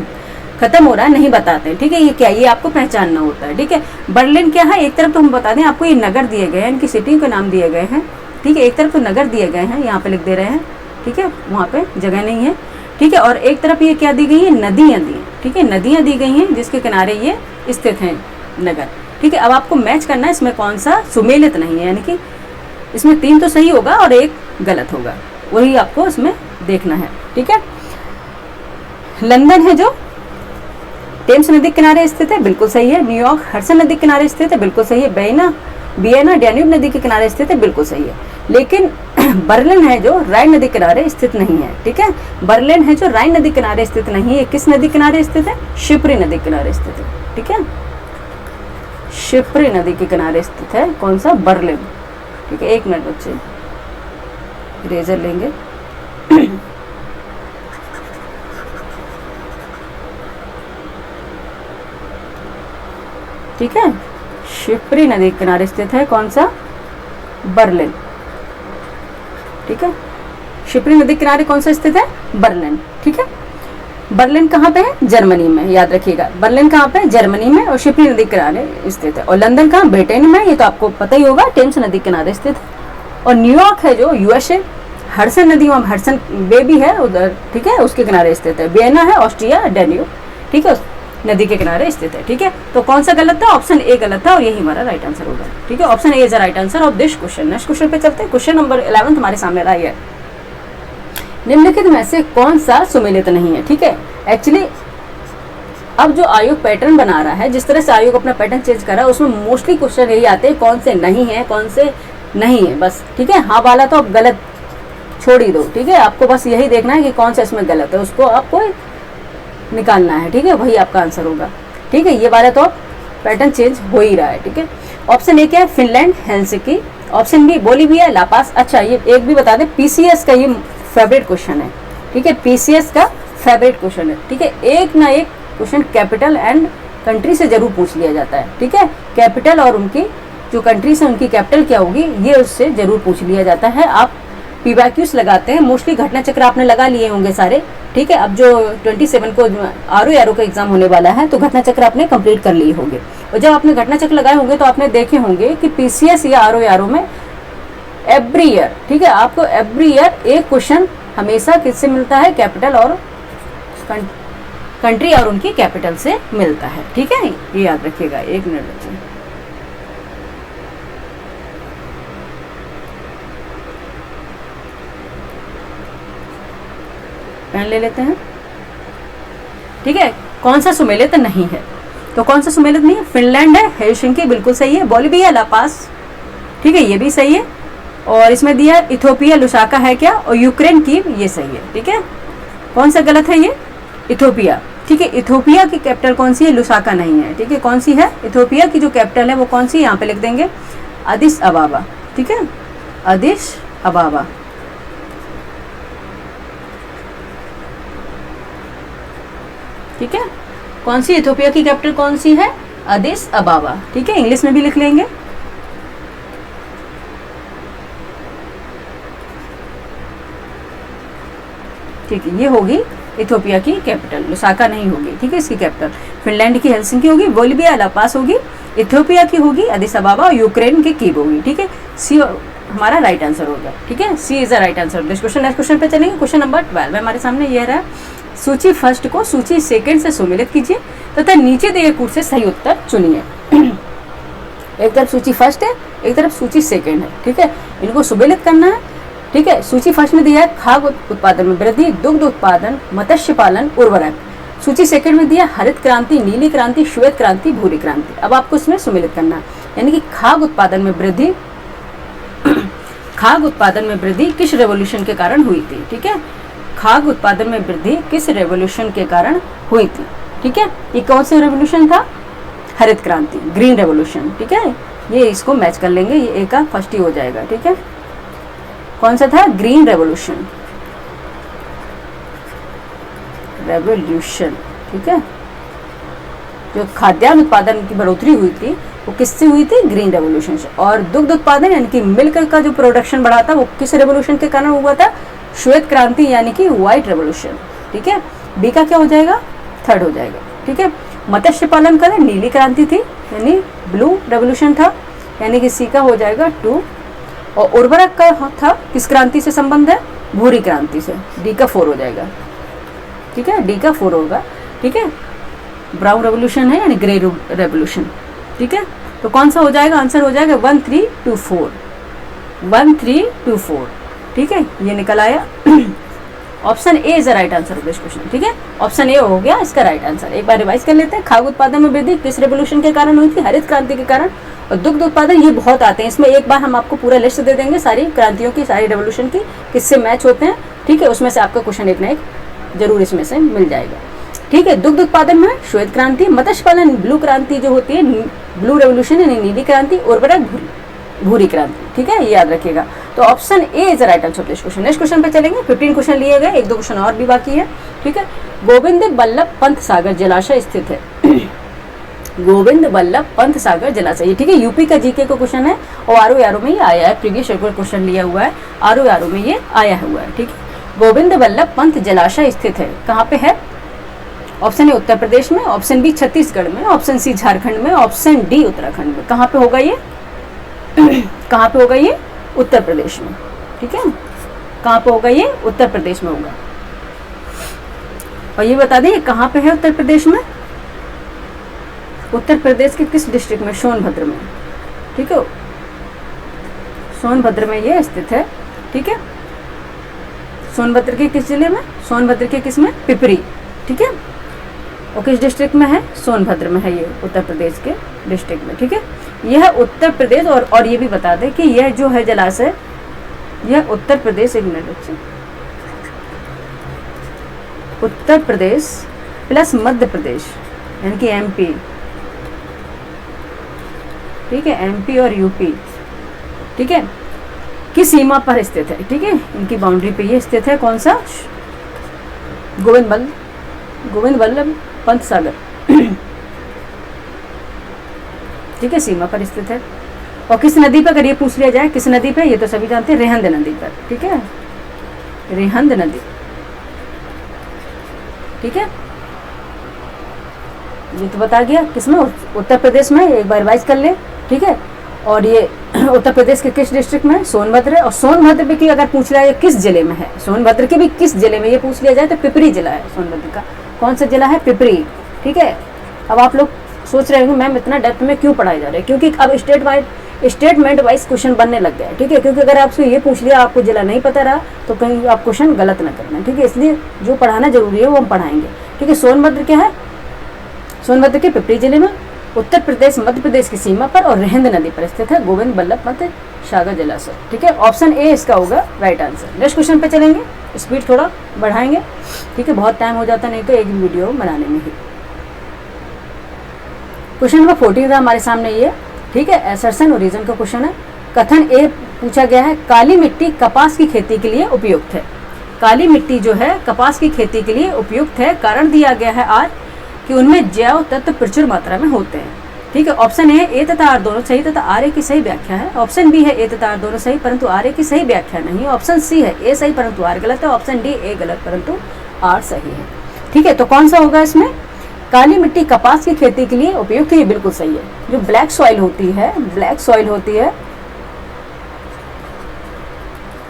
खत्म हो रहा है, नहीं बताते हैं, ठीक है। ये क्या, ये आपको पहचानना होता है, ठीक है। बर्लिन क्या है? एक तरफ तो हम बता दें आपको, ये नगर दिए गए हैं, इनकी सिटी के नाम दिए गए हैं, ठीक है। एक तरफ तो नगर दिए गए हैं, यहाँ पे लिख दे रहे हैं, ठीक है, वहाँ पे जगह नहीं है, ठीक है। और एक तरफ ये क्या दी गई है? नदियाँ दी, ठीक है, नदियाँ दी गई हैं जिसके किनारे ये स्थित हैं नगर, ठीक है। अब आपको मैच करना है इसमें कौन सा सुमेलित नहीं है, यानी कि इसमें 3 तो सही होगा और 1 गलत होगा, वही आपको इसमें देखना है, ठीक है। लंदन है जो टेम्स नदी किनारे स्थित है, बिल्कुल सही है। न्यूयॉर्क हडसन नदी किनारे स्थित है, बिल्कुल सही है। वियना डैन्यूब नदी के किनारे स्थित है, बिल्कुल सही है। लेकिन बर्लिन है जो राइन नदी किनारे स्थित नहीं है, ठीक है। बर्लिन है जो राइन नदी किनारे स्थित नहीं है, किस नदी किनारे स्थित है? शिप्री नदी किनारे स्थित है, ठीक है। शिप्री नदी के किनारे स्थित है कौन सा? बर्लिन, ठीक है। एक मिनट बच्चे, इरेजर लेंगे। ठीक है, शिप्री नदी के किनारे स्थित है कौन सा? बर्लिन, ठीक है। शिप्री नदी किनारे कौन सा स्थित है? बर्लिन, ठीक है। बर्लिन कहाँ पे है? जर्मनी में, याद रखिएगा। बर्लिन कहाँ पे है? जर्मनी में, और शिप्री नदी किनारे स्थित है। और लंदन कहाँ? ब्रिटेन में, ये तो आपको पता ही होगा, टेम्स नदी किनारे स्थित है। और न्यूयॉर्क है जो यूएसए, हडसन नदी, वहाँ हडसन बे भी है उधर, ठीक है, उसके किनारे स्थित है। वियना है ऑस्ट्रिया, डेन्यूब, ठीक है, नदी के किनारे स्थित है, ठीक है। तो कौन सा गलत था? ऑप्शन ए गलत था, और यही हमारा राइट आंसर होगा, ठीक है। Option A is the right answer of this question. Next question पे चलते हैं। क्वेश्चन नंबर 11 हमारे सामने रहा है, निम्नलिखित में से कौन सा सुमेलित नहीं है, ठीक है। एक्चुअली अब जो आयोग पैटर्न बना रहा है, जिस तरह से आयोग अपना पैटर्न चेंज कर रहा है, उसमें मोस्टली क्वेश्चन यही आते हैं कौन से नहीं है, कौन से नहीं है, बस, ठीक है। हाँ वाला तो आप गलत छोड़ ही दो, ठीक है। आपको बस यही देखना है कि कौन सा इसमें गलत है, उसको आपको निकालना है, ठीक है, वही आपका आंसर होगा, ठीक है। ये वाला तो पैटर्न चेंज हो ही रहा है, ठीक है। ऑप्शन ए क्या है? Finland, Helsinki. Option B Bolivia, La Paz. अच्छा, ये एक भी बता दें, पीसीएस का ये फेवरेट क्वेश्चन है, ठीक है। पीसीएस का फेवरेट क्वेश्चन है, ठीक है। एक ना एक क्वेश्चन कैपिटल एंड कंट्री से जरूर पूछ लिया जाता है, ठीक है। कैपिटल और उनकी जो कंट्रीज है उनकी कैपिटल क्या होगी, ये उससे जरूर पूछ लिया जाता है। आप पीवाईक्यूज लगाते हैं, मोस्टली घटना चक्र आपने लगा लिए होंगे सारे, ठीक है। अब जो 27 को आरओ का एग्जाम होने वाला है, तो घटना चक्र आपने कंप्लीट कर लिए होंगे। और जब आपने घटना चक्र लगाए होंगे तो आपने देखे होंगे कि पीसीएस या आरओ में एवरी ईयर, ठीक है, आपको एवरी ईयर एक क्वेश्चन हमेशा किससे मिलता है? कैपिटल और कंट्री और उनकी कैपिटल से मिलता है, ठीक है। ये याद रखिएगा। एक मिनट बच्चे, पेन ले लेते हैं, ठीक है। कौन सा सुमेलित नहीं है? तो कौन सा सुमेलित नहीं है? फिनलैंड है, हेलसिंकी बिल्कुल सही है। बोलिविया, लापास, ठीक है, ये भी सही है। और इसमें दिया इथोपिया, लुसाका है क्या? और यूक्रेन कीव, ये सही है, ठीक है। कौन सा गलत है? ये इथोपिया, ठीक है। इथोपिया की कैपिटल कौन सी है? लुसाका नहीं है, ठीक है। कौन सी है? इथोपिया की जो कैपिटल है वो कौन सी? यहाँ पे लिख देंगे अदिस अबाबा, ठीक है, अदिस अबाबा, ठीक है। कौन सी इथोपिया की कैपिटल कौन सी है? अदिस अबाबा, ठीक है। इंग्लिश में भी लिख लेंगे, ठीक है। ये होगी इथोपिया की कैपिटल, लुसाका नहीं होगी, ठीक है, इसकी कैपिटल। फिनलैंड की हेलसिंकी होगी, बोलिविया, लापास होगी, इथोपिया की होगी अदिस अबाबा, और यूक्रेन की कीव होगी, ठीक है। सी हमारा राइट आंसर होगा, ठीक है। C is the right answer this question. Next question पे चलेंगे। क्वेश्चन नंबर 12 हमारे सामने यह रहा, सूची फर्स्ट को सूची सेकंड से सुमेलित कीजिए तथा नीचे दिए कूट से सही उत्तर चुनिए। एक तरफ सूची फर्स्ट है, एक तरफ सूची सेकंड है, ठीक है। इनको सुमेलित करना है, ठीक है। सूची फर्स्ट में दिया है खाद्य उत्पादन में वृद्धि, दुग्ध उत्पादन, मत्स्य पालन, उर्वरक। सूची सेकंड में दिया हरित क्रांति, नीली क्रांति, श्वेत क्रांति, भूरी क्रांति। अब आपको इसमें सुमेलित करना है, यानी कि खाद्य उत्पादन में वृद्धि, खाद्य उत्पादन में वृद्धि किस रेवोल्यूशन के कारण हुई थी, ठीक है। खाद्य उत्पादन में वृद्धि किस रेवोल्यूशन के कारण हुई थी, ठीक है। ये कौन सा रेवोल्यूशन था? हरित क्रांति, ग्रीन रेवोल्यूशन, ठीक है। ये इसको मैच कर लेंगे, ये ए का फर्स्ट ही हो जाएगा, ठीक है। कौन सा था? ग्रीन रेवोल्यूशन, रेवोल्यूशन, ठीक है। जो खाद्यान्न उत्पादन की बढ़ोतरी हुई थी वो किससे हुई थी? ग्रीन रेवोल्यूशन से। और दुग्ध उत्पादन यानी कि मिल्क का जो प्रोडक्शन बढ़ा था वो किस रेवोल्यूशन के कारण हुआ था? श्वेत क्रांति यानी कि व्हाइट रेवोल्यूशन, ठीक है। बी का क्या हो जाएगा? थर्ड हो जाएगा, ठीक है। मत्स्य पालन करें, नीली क्रांति थी यानी ब्लू रेवोल्यूशन था, यानी कि सी का हो जाएगा 2। और उर्वरक का था किस क्रांति से संबंध है? भूरी क्रांति से, डी का 4 हो जाएगा, ठीक है। डी का 4 होगा, ठीक है। ब्राउन रेवोल्यूशन है यानी ग्रे रेवोल्यूशन, ठीक है। तो कौन सा हो जाएगा? आंसर हो जाएगा 1, 3, 2, 4, 1, 3, 2, 4, ठीक है। ये निकल आया। Option A is the right answer of this question, ठीक है। ऑप्शन ए हो गया इसका राइट आंसर। एक बार रिवाइज कर लेते हैं। खाद्य उत्पादन में वृद्धि किस रेवोल्यूशन के कारण हुई थी? हरित क्रांति के कारण। और दुग्ध उत्पादन ये बहुत आते हैं, इसमें एक बार हम आपको पूरा लिस्ट दे देंगे सारी क्रांतियों की, सारी रेवोल्यूशन की, किससे मैच होते हैं, ठीक है। उसमें से आपका क्वेश्चन एक ना एक जरूर इसमें से मिल जाएगा, ठीक है। दुग्ध उत्पादन में श्वेत क्रांति, मत्स्य पालन ब्लू क्रांति जो होती है, ब्लू रेवोल्यूशन यानी नीली क्रांति, उर्वरक भूरी क्रांति, ठीक है, ये याद रखिएगा। तो option A is right answer of this question. Next question पे चलेंगे, 15 क्वेश्चन लिए गए, एक दो क्वेश्चन और भी बाकी है, ठीक है। गोविंद बल्लभ पंत सागर जलाशय स्थित है। गोविंद बल्लभ पंत सागर जलाशय, ठीक है, यूपी का जीके का क्वेश्चन है और आरओ में ये आया है, प्रीवियस ईयर क्वेश्चन लिया हुआ है, आरओ में ये आया हुआ है, ठीक है। गोविंद बल्लभ पंत जलाशय स्थित है, कहाँ पे है? ऑप्शन ए उत्तर प्रदेश में, ऑप्शन बी छत्तीसगढ़ में, ऑप्शन सी झारखंड में, ऑप्शन डी उत्तराखंड में। कहाँ पे होगा ये? कहाँ पे होगा ये? उत्तर प्रदेश में, ठीक है। कहाँ पे होगा ये? उत्तर प्रदेश में होगा। और ये बता दें कहाँ पे है उत्तर प्रदेश में? उत्तर प्रदेश के किस डिस्ट्रिक्ट में? सोनभद्र में, ठीक है, सोनभद्र में ये स्थित है, ठीक है। सोनभद्र के किस जिले में? सोनभद्र के किस में? पिपरी, ठीक है। और किस डिस्ट्रिक्ट में है? सोनभद्र में है ये, उत्तर प्रदेश के डिस्ट्रिक्ट में, ठीक है। यह उत्तर प्रदेश और ये भी बता दें कि यह जो है जलाशय, यह उत्तर प्रदेश, एक मिनट बच्चे, उत्तर प्रदेश प्लस मध्य प्रदेश यानी कि एमपी, ठीक है, एमपी और यूपी, ठीक है, की सीमा पर स्थित है, ठीक है। इनकी बाउंड्री पे ये स्थित है, कौन सा? गोविंद बल्लभ पंत सागर, ठीक है, सीमा पर स्थित है। और किस नदी पर, अगर ये पूछ लिया जाए किस नदी पे, ये तो सभी जानते हैं, रेहंद नदी पर, ठीक है, रेहंद नदी, ठीक है। ये तो बता गया किसमें? उत्तर प्रदेश में, एक बार रिवाइज कर ले, ठीक है। और ये उत्तर प्रदेश के किस डिस्ट्रिक्ट में? सोनभद्र। और सोनभद्र पे की अगर पूछ लिया जाए किस जिले में है, सोनभद्र के भी किस जिले में ये पूछ लिया जाए तो पिपरी जिला है सोनभद्र का। कौन सा जिला है? पिपरी, ठीक है। अब आप लोग सोच रहे होंगे मैम इतना डेप्थ में क्यों पढ़ाए जा रहे हैं, क्योंकि अब स्टेटमेंट वाइज क्वेश्चन बनने लग गया, ठीक है। क्योंकि अगर आपसे ये पूछ लिया आपको जिला नहीं पता रहा तो कहीं आप क्वेश्चन गलत ना करना, ठीक है। इसलिए जो पढ़ाना जरूरी है वो हम पढ़ाएंगे, ठीक है। सोनभद्र क्या है? सोनभद्र के पिपरी जिले में, उत्तर प्रदेश मध्य प्रदेश की सीमा पर और रेहंद नदी पर स्थित है गोविंद बल्लभ पंत सागर जलाशय, ठीक है। ऑप्शन ए इसका होगा राइट आंसर। नेक्स्ट क्वेश्चन पे चलेंगे, स्पीड थोड़ा बढ़ाएंगे, ठीक है, बहुत टाइम हो जाता नहीं तो एक वीडियो बनाने में ही। क्वेश्चन नंबर 14 था हमारे सामने ये, ठीक है, असर्शन ओरिजिन का क्वेश्चन है। कथन ए पूछा गया है, काली मिट्टी कपास की खेती के लिए उपयुक्त है। काली मिट्टी जो है कपास की खेती के लिए उपयुक्त है, कारण दिया गया है आर कि उनमें जैव तत्व प्रचुर मात्रा में होते हैं, ठीक है। ऑप्शन ए तथा आर दोनों सही तथा आर ए की सही व्याख्या है। ऑप्शन बी है ए तथा आर दोनों सही परंतु आर ए की सही व्याख्या नहीं। ऑप्शन सी है ए सही परंतु आर गलत है। ऑप्शन डी ए गलत परंतु आर सही है, ठीक है। तो कौन सा होगा इसमें? काली मिट्टी कपास की खेती के लिए उपयुक्त है, ये बिल्कुल सही है। जो ब्लैक सॉइल होती है, ब्लैक सॉइल होती है,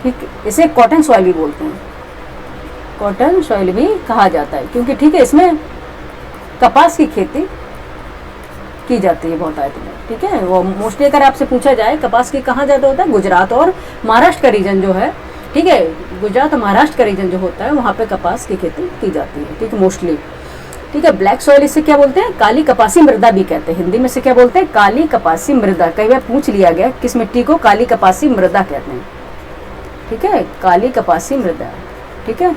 ठीक, इसे कॉटन सॉइल भी बोलते हैं, कॉटन सॉइल भी कहा जाता है, क्योंकि ठीक है इसमें कपास की खेती की जाती है बहुत आयतन में, ठीक है। वो मोस्टली अगर आपसे पूछा जाए कपास की कहाँ ज़्यादा होता है, गुजरात और महाराष्ट्र का रीजन जो है, ठीक है, गुजरात और महाराष्ट्र का रीजन जो होता है वहाँ पे कपास की खेती की जाती है, ठीक है, मोस्टली, ठीक है। ब्लैक सॉइल इसे क्या बोलते हैं? काली कपासी मृदा भी कहते हैं, हिंदी में से क्या बोलते हैं? काली कपासी मृदा। कई बार पूछ लिया गया किस मिट्टी को काली कपासी मृदा कहते हैं, ठीक है, काली कपासी मृदा, ठीक है,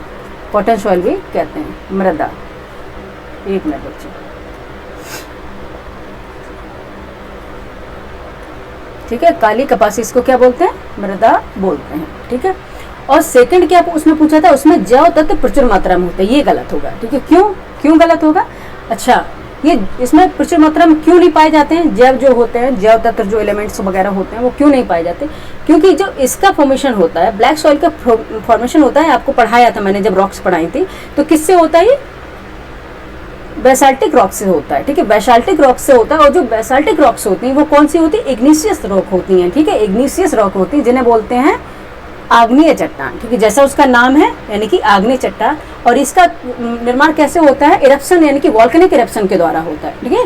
कॉटन सॉइल भी कहते हैं, मृदा। एक मिनट बच्चे, ठीक है, काली कपासी इसको क्या बोलते हैं? मृदा बोलते हैं, ठीक है। और सेकंड क्या उसमें पूछा था, उसमें जैव तत्व प्रचुर मात्रा में होते हैं, ये गलत होगा, ठीक है। क्यों गलत होगा? अच्छा, ये इसमें प्रचुर मात्रा में क्यों नहीं पाए जाते हैं? जैव जो होते हैं, जैव तत्व जो एलिमेंट्स वगैरह होते हैं वो क्यों नहीं पाए जाते? क्योंकि जो इसका फॉर्मेशन होता है, ब्लैक सॉइल का फॉर्मेशन होता है, आपको पढ़ाया था मैंने जब रॉक्स पढ़ाई थी, तो किससे होता है? बेसाल्टिक रॉक से होता है, ठीक है, बेसाल्टिक रॉक से होता है। और जो बेसाल्टिक रॉक्स होती हैं वो कौन सी होती है? इग्निशियस रॉक होती हैं, ठीक है, इग्निशियस रॉक होती है, जिन्हें बोलते हैं आग्नेय चट्टान, ठीक है, जैसा उसका नाम है यानी कि आग्नेय चट्टान। और इसका निर्माण कैसे होता है? इरप्शन यानी कि वॉल्केनिक इरप्शन के द्वारा होता है, ठीक है।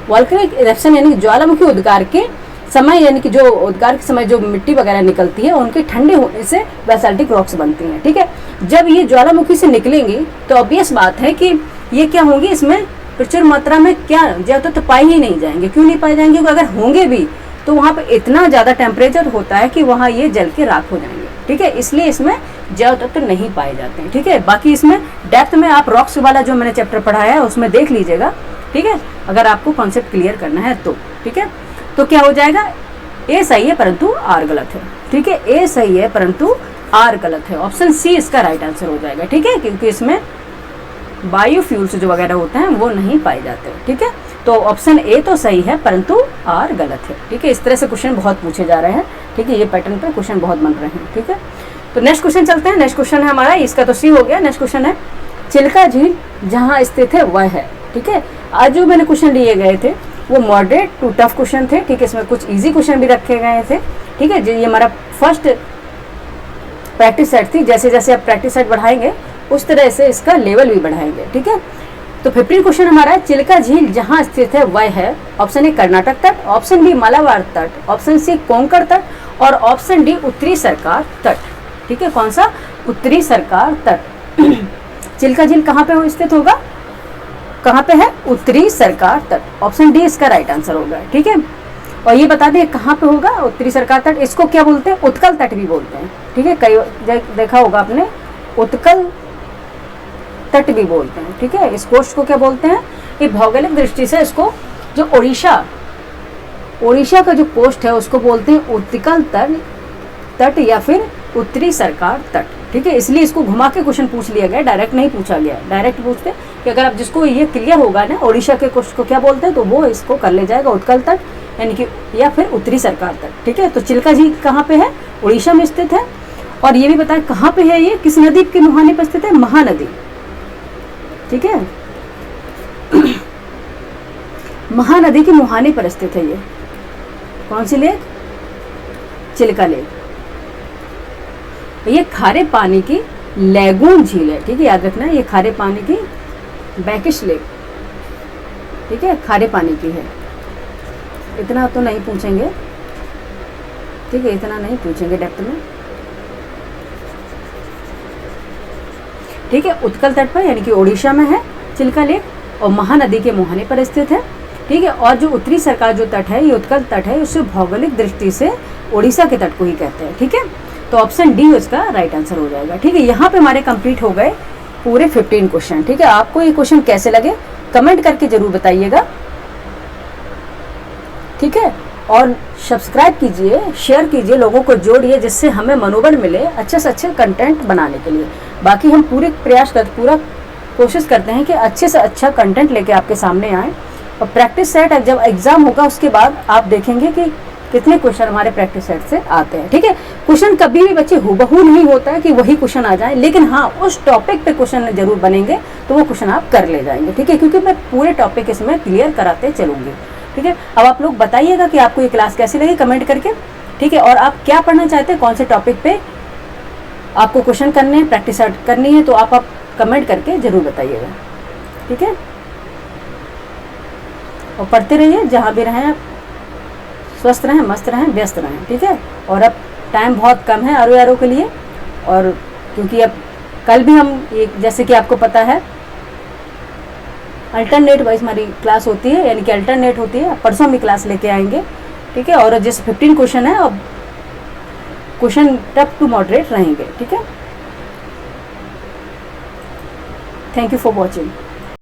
वॉल्केनिक इरप्शन यानी कि ज्वालामुखी उद्गार के समय, यानी कि जो उद्गार के समय जो मिट्टी वगैरह निकलती है उनके ठंडे होने से बेसाल्टिक रॉक्स बनती हैं, ठीक है। जब ये ज्वालामुखी से निकलेंगी तो ऑब्वियस बात है कि ये क्या होंगी, इसमें प्रचुर मात्रा में क्या जैव तत्व पाए ही नहीं जाएंगे। क्यों नहीं पाए जाएंगे? क्योंकि अगर होंगे भी तो वहाँ पे इतना ज़्यादा टेम्परेचर होता है कि वहाँ ये जल के राख हो जाएंगे, ठीक है। इसलिए इसमें जैव तत्व नहीं पाए जाते हैं, ठीक है। बाकी इसमें डेप्थ में आप रॉक्स वाला जो मैंने चैप्टर पढ़ाया है उसमें देख लीजिएगा, ठीक है, अगर आपको कॉन्सेप्ट क्लियर करना है तो, ठीक है। तो क्या हो जाएगा, ए सही है परंतु आर गलत है, ठीक है। ए सही है परंतु आर गलत है, ऑप्शन सी इसका राइट आंसर हो जाएगा, ठीक है, क्योंकि इसमें बायोफ्यूल्स जो वगैरह होते हैं वो नहीं पाए जाते, ठीक है। तो ऑप्शन ए तो सही है परंतु आर गलत है, ठीक है। इस तरह से क्वेश्चन बहुत पूछे जा रहे हैं, ठीक है, ये पैटर्न पर क्वेश्चन बहुत बन रहे हैं, ठीक है। तो नेक्स्ट क्वेश्चन चलते हैं। नेक्स्ट क्वेश्चन है हमारा, इसका तो सी हो गया। नेक्स्ट क्वेश्चन है चिल्का झील जहाँ स्थित है वह है, ठीक है। आज जो मैंने क्वेश्चन लिए गए थे वो मॉडरेट टू टफ क्वेश्चन थे, ठीक है। इसमें कुछ इजी क्वेश्चन भी रखे गए थे, ठीक है। ये हमारा फर्स्ट प्रैक्टिस सेट थी, जैसे जैसे आप प्रैक्टिस सेट बढ़ाएंगे उस तरह से इसका लेवल भी बढ़ाएंगे, ठीक है। तो 15 क्वेश्चन हमारा है, चिल्का झील जहाँ स्थित है वह है, ऑप्शन ए कर्नाटक तट, ऑप्शन बी मालाबार तट, ऑप्शन सी कोंकण तट और ऑप्शन डी उत्तरी सरकार तट, ठीक है। कौन सा, उत्तरी सरकार तट। चिल्का झील कहाँ पे स्थित होगा, कहाँ पे है, उत्तरी सरकार तट, ऑप्शन डी इसका राइट आंसर होगा, ठीक है। और ये बता दें कहाँ पे होगा उत्तरी सरकार तट, इसको क्या बोलते हैं, उत्कल तट भी बोलते हैं, ठीक है। कई देखा होगा आपने, उत्कल तट भी बोलते हैं, ठीक है। इस कोस्ट को क्या बोलते हैं, ये भौगोलिक दृष्टि से इसको जो उड़ीसा का जो कोस्ट है उसको बोलते हैं उत्कल तट या फिर उत्तरी सरकार तट, ठीक है। इसलिए इसको घुमा के क्वेश्चन पूछ लिया गया, डायरेक्ट नहीं पूछा गया। डायरेक्ट पूछते कि अगर आप जिसको ये क्लियर होगा ना उड़ीसा के कोस्ट को क्या बोलते हैं तो वो इसको कर ले जाएगा उत्कल तट यानी कि या फिर उत्तरी सरकार तट, ठीक है। तो चिल्का झील कहाँ पे है, उड़ीसा में स्थित है। और ये भी बताएं कहाँ पे है, ये किस नदी के मुहाने पर स्थित है, महानदी, ठीक है। महानदी के मुहाने पर स्थित है ये, कौन सी लेक, चिल्का लेक। ये खारे पानी की लैगून झील है, ठीक है, याद रखना ये खारे पानी की बैकिश लेक, ठीक है, खारे पानी की है। इतना तो नहीं पूछेंगे, ठीक है, इतना नहीं पूछेंगे डेप्थ में, ठीक है। उत्कल तट पर यानी कि ओडिशा में है चिल्का लेक और महानदी के मुहाने पर स्थित है, ठीक है। और जो उत्तरी सरकार जो तट है ये उत्कल तट है, उससे भौगोलिक दृष्टि से ओडिशा के तट को ही कहते हैं, ठीक है। तो ऑप्शन डी इसका राइट आंसर हो जाएगा, ठीक है। यहाँ पे हमारे कंप्लीट हो गए पूरे 15 क्वेश्चन, ठीक है। आपको ये क्वेश्चन कैसे लगे कमेंट करके जरूर बताइएगा, ठीक है। और सब्सक्राइब कीजिए, शेयर कीजिए, लोगों को जोड़िए जिससे हमें मनोबल मिले अच्छे से अच्छे कंटेंट बनाने के लिए। बाकी हम पूरा कोशिश करते हैं कि अच्छे से अच्छा कंटेंट लेके आपके सामने आए। और प्रैक्टिस सेट जब एग्जाम होगा उसके बाद आप देखेंगे कि कितने क्वेश्चन हमारे प्रैक्टिस सेट से आते हैं, ठीक है। क्वेश्चन कभी भी बच्चे हुबहू नहीं होता है कि वही क्वेश्चन आ जाए, लेकिन हाँ उस टॉपिक पे क्वेश्चन जरूर बनेंगे तो वो क्वेश्चन आप कर ले जाएंगे, ठीक है, क्योंकि मैं पूरे टॉपिक इसमें क्लियर कराते चलूंगी, ठीक है। अब आप लोग बताइएगा कि आपको ये क्लास कैसी लगी कमेंट करके, ठीक है। और आप क्या पढ़ना चाहते हैं, कौन से टॉपिक पे आपको क्वेश्चन करने हैं, प्रैक्टिस करनी है, तो आप कमेंट करके जरूर बताइएगा, ठीक है। और पढ़ते रहिए, जहाँ भी रहें आप स्वस्थ रहें, मस्त रहें, व्यस्त रहें, ठीक है। और अब टाइम बहुत कम है आरो के लिए, और क्योंकि अब कल भी हम जैसे कि आपको पता है अल्टरनेट वाइज हमारी क्लास होती है, यानी कि अल्टरनेट होती है, परसों हम क्लास लेके आएंगे, ठीक है। और जैसे 15 क्वेश्चन है, अब क्वेश्चन टफ टू मॉडरेट रहेंगे, ठीक है। Thank you for watching.